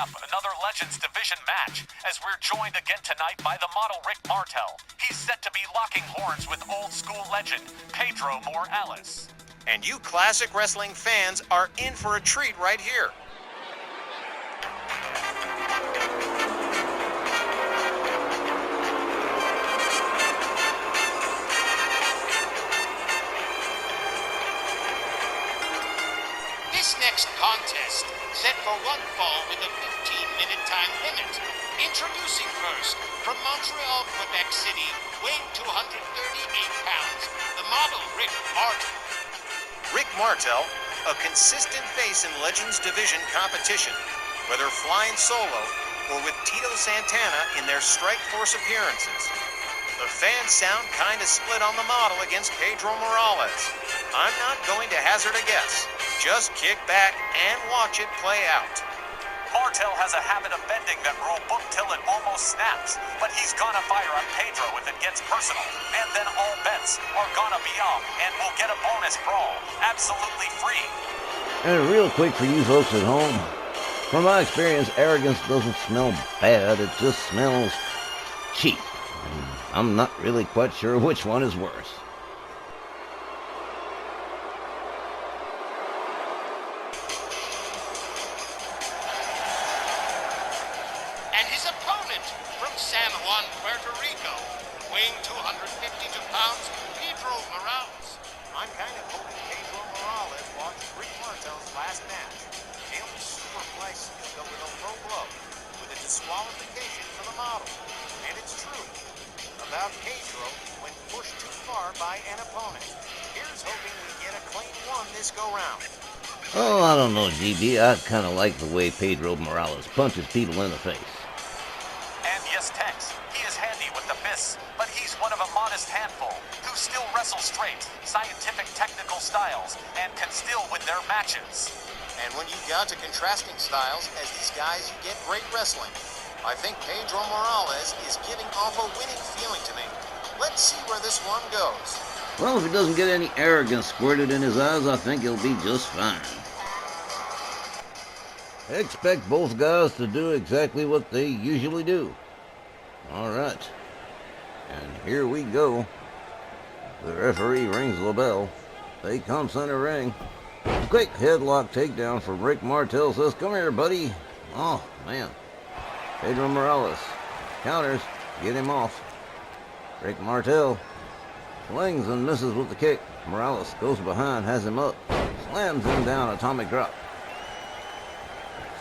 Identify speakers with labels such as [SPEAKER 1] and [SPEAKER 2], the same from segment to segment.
[SPEAKER 1] up another Legends Division match as we're joined again tonight by the model Rick Martel. He's set to be locking horns with old school legend Pedro Morales.
[SPEAKER 2] And you classic wrestling fans are in for a treat right here.
[SPEAKER 3] This next contest, set for one fall with a 15-minute time limit. Introducing first, from Montreal, Quebec City, weighing 238 pounds, the model Rick Martel.
[SPEAKER 2] Rick Martel, a consistent face in Legends Division competition, whether flying solo or with Tito Santana in their Strike Force appearances. The fans sound kind of split on the model against Pedro Morales. I'm not going to hazard a guess. Just kick back and watch it play out.
[SPEAKER 1] Martel has a habit of bending that rule book till it almost snaps, but he's gonna fire on Pedro if it gets personal, and then all bets are gonna be off, and we'll get a bonus brawl, absolutely free.
[SPEAKER 4] And real quick for you folks at home, from my experience, arrogance doesn't smell bad, it just smells cheap. And I'm not really quite sure which one is worse.
[SPEAKER 3] And his opponent from San Juan, Puerto Rico, weighing 252 pounds, Pedro Morales.
[SPEAKER 2] I'm kind of hoping Pedro Morales watched Rick Martel's last match. Nailed a superplex Stuka with a low blow, with a disqualification for the model. And it's true about Pedro when pushed too far by an opponent. Here's hoping we get a clean one this go-round.
[SPEAKER 4] Oh, I don't know, GB. I kind of like the way Pedro Morales punches people in the face.
[SPEAKER 1] And yes, Tex, he is handy with the fists, but he's one of a modest handful who still wrestle straight, scientific technical styles, and can still win their matches.
[SPEAKER 2] And when you got to contrasting styles as these guys, you get great wrestling. I think Pedro Morales is giving off a winning feeling to me. Let's see where this one goes.
[SPEAKER 4] Well, if he doesn't get any arrogance squirted in his eyes, I think he'll be just fine. Expect both guys to do exactly what they usually do. All right. And here we go. The referee rings the bell. They come center ring. Quick headlock takedown from Rick Martel. Says, come here, buddy. Oh, man. Pedro Morales counters. Get him off. Rick Martel swings and misses with the kick. Morales goes behind, has him up. Slams him down, atomic drop.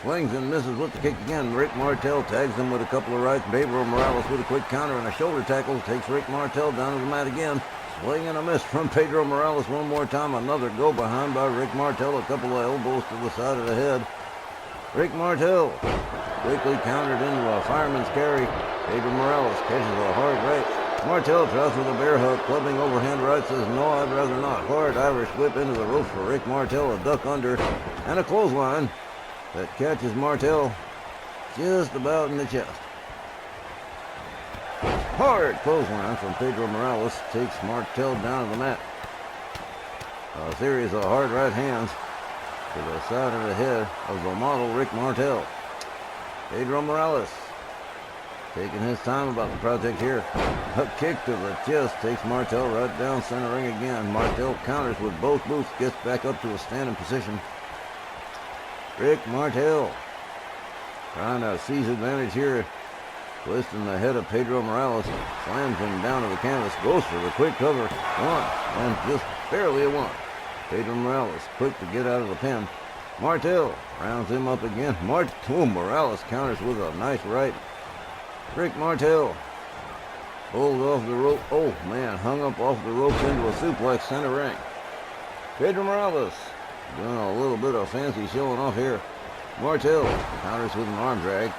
[SPEAKER 4] Swings and misses with the kick again. Rick Martel tags him with a couple of rights. Pedro Morales with a quick counter and a shoulder tackle. Takes Rick Martel down to the mat again. Swing and a miss from Pedro Morales one more time. Another go behind by Rick Martel. A couple of elbows to the side of the head. Rick Martel quickly countered into a fireman's carry. Pedro Morales catches a hard right. Martel tries with a bear hug. Clubbing overhand right. Says, no, I'd rather not. Hard Irish whip into the ropes for Rick Martel. A duck under and a clothesline that catches Martel just about in the chest. Hard clothesline from Pedro Morales takes Martel down to the mat. A series of hard right hands to the side of the head of the model Rick Martel. Pedro Morales taking his time about the project here. A kick to the chest takes Martel right down center ring again. Martel counters with both boots, gets back up to a standing position. Rick Martel trying to seize advantage here. Twisting the head of Pedro Morales. Slams him down to the canvas. Goes for the quick cover. One. And just barely a one. Pedro Morales quick to get out of the pin. Martel rounds him up again. Morales counters with a nice right. Rick Martel pulled off the rope. Oh, man. Hung up off the ropes into a suplex center ring. Pedro Morales doing a little bit of fancy showing off here. Martel counters with an arm drag.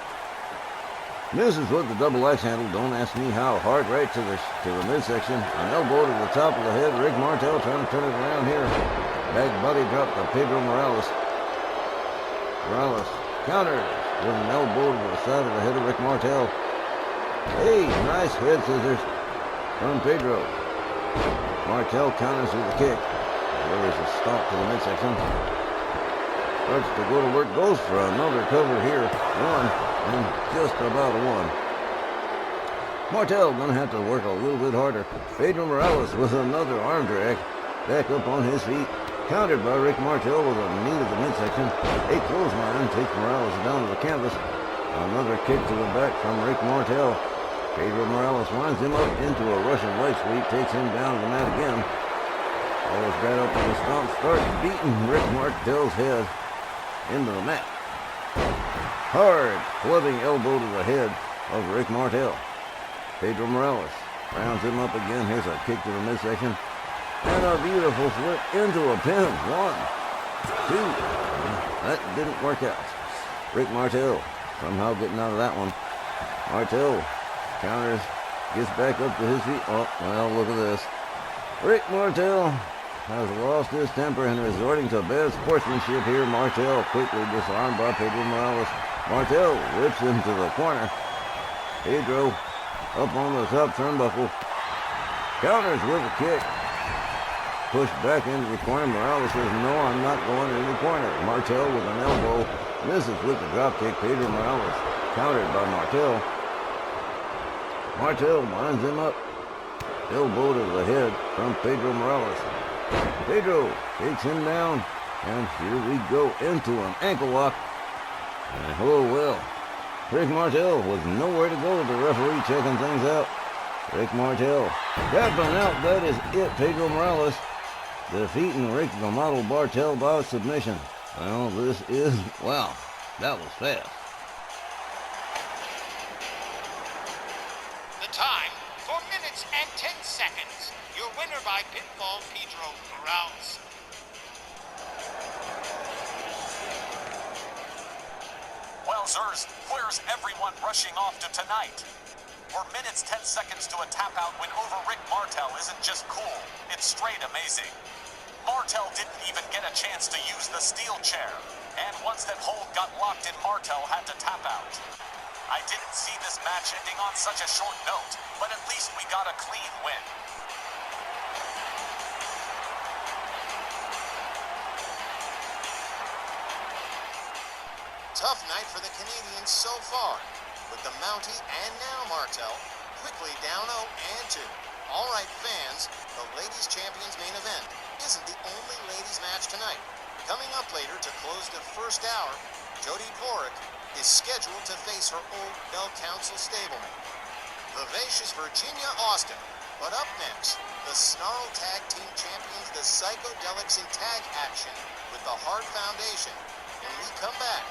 [SPEAKER 4] Misses with the double axe handle. Don't ask me how. Hard right to the midsection. An elbow to the top of the head. Rick Martel trying to turn it around here. Back body drop to Pedro Morales. Morales counters with an elbow to the side of the head of Rick Martel. Hey, nice head scissors from Pedro. Martel counters with a kick. There is a stomp to the midsection. Starts to go to work, goes for another cover here. One, and just about a one. Martel gonna have to work a little bit harder. Pedro Morales with another arm drag. Back up on his feet. Countered by Rick Martel with a knee to the midsection. A clothesline takes Morales down to the canvas. Another kick to the back from Rick Martel. Pedro Morales winds him up into a Russian leg sweep. Takes him down to the mat again. Always got up on the stomp. Starts beating Rick Martel's head into the mat. Hard clubbing elbow to the head of Rick Martel. Pedro Morales rounds him up again. Here's a kick to the midsection. And a beautiful flip into a pin. 1, 2. That didn't work out. Rick Martel somehow getting out of that one. Martel counters, gets back up to his feet. Oh, well, look at this. Rick Martel has lost his temper and resorting to bad sportsmanship here. Martel quickly disarmed by Pedro Morales. Martel whips him to the corner. Pedro up on the top turnbuckle. Counters with a kick. Pushed back into the corner. Morales says, no, I'm not going into the corner. Martel with an elbow. Misses with the drop kick. Pedro Morales countered by Martel. Martel winds him up. Elbow to the head from Pedro Morales. Pedro takes him down. And here we go into an ankle lock. And oh well. Rick Martel was nowhere to go with the referee checking things out. Rick Martel tapping out. That is it. Pedro Morales defeating Rick the Model Martel by submission. Well, this is, wow, that was fast.
[SPEAKER 3] The time, 4 minutes and 10 seconds. Your winner by pinfall, Pedro Morales.
[SPEAKER 1] Well, sirs, where's everyone rushing off to tonight? 4 minutes, 10 seconds to a tap-out win over Rick Martel isn't just cool, it's straight amazing. Martel didn't even get a chance to use the steel chair, and once that hold got locked in, Martel had to tap out. I didn't see this match ending on such a short note, but at least we got a clean win.
[SPEAKER 2] Tough night for the Canadians so far, with the Mountie and now Martel quickly down 0 and 2. All right, fans, the Ladies Champions main event isn't the only ladies match tonight. Coming up later to close the first hour, Jody Porrick is scheduled to face her old Bell Council stablemate, vivacious Virginia Austin. But up next, the Snarl Tag Team Champions, the Psychodelics in tag action with the Hart Foundation. When we come back,